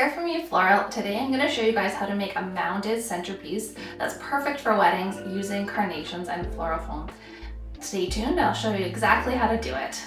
here from me, Floral. Today I'm going to show you guys how to make a mounded centerpiece that's perfect for weddings using carnations and floral foam. Stay tuned, I'll show you exactly how to do it.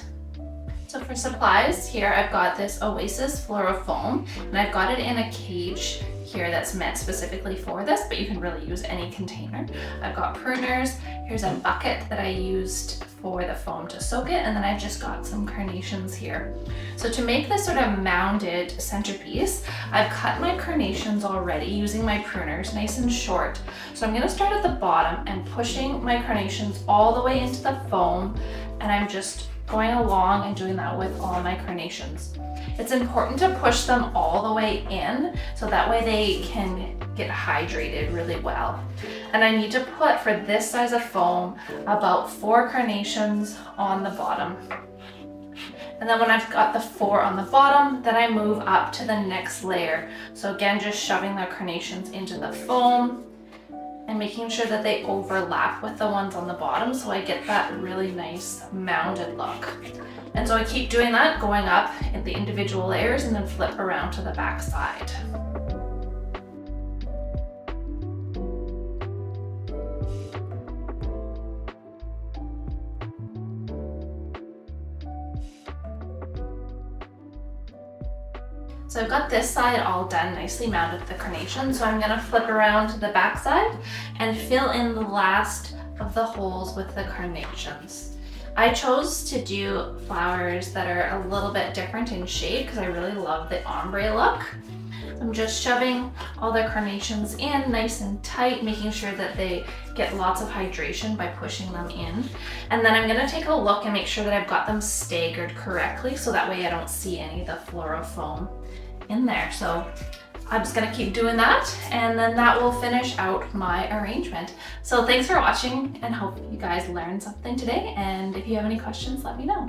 So for supplies, here I've got this Oasis floral foam, and I've got it in a cage here that's meant specifically for this, but you can really use any container. I've got pruners, here's a bucket that I used for the foam to soak it, and then I've just got some carnations here. So to make this sort of mounded centerpiece, I've cut my carnations already using my pruners nice and short. So I'm gonna start at the bottom and pushing my carnations all the way into the foam, and I'm just going along and doing that with all my carnations. It's important to push them all the way in so that way they can get hydrated really well. And I need to put, for this size of foam, about 4 carnations on the bottom. And then when I've got the 4 on the bottom, then I move up to the next layer. So again, just shoving the carnations into the foam and making sure that they overlap with the ones on the bottom so I get that really nice mounded look. And so I keep doing that, going up in the individual layers and then flip around to the back side. So I've got this side all done, nicely mounted with the carnation. So I'm gonna flip around to the back side and fill in the last of the holes with the carnations. I chose to do flowers that are a little bit different in shape because I really love the ombre look. I'm just shoving all the carnations in nice and tight, making sure that they get lots of hydration by pushing them in. And then I'm gonna take a look and make sure that I've got them staggered correctly so that way I don't see any of the floral foam in there. So I'm just gonna keep doing that, and then that will finish out my arrangement. So thanks for watching, and hope you guys learned something today, and if you have any questions, let me know.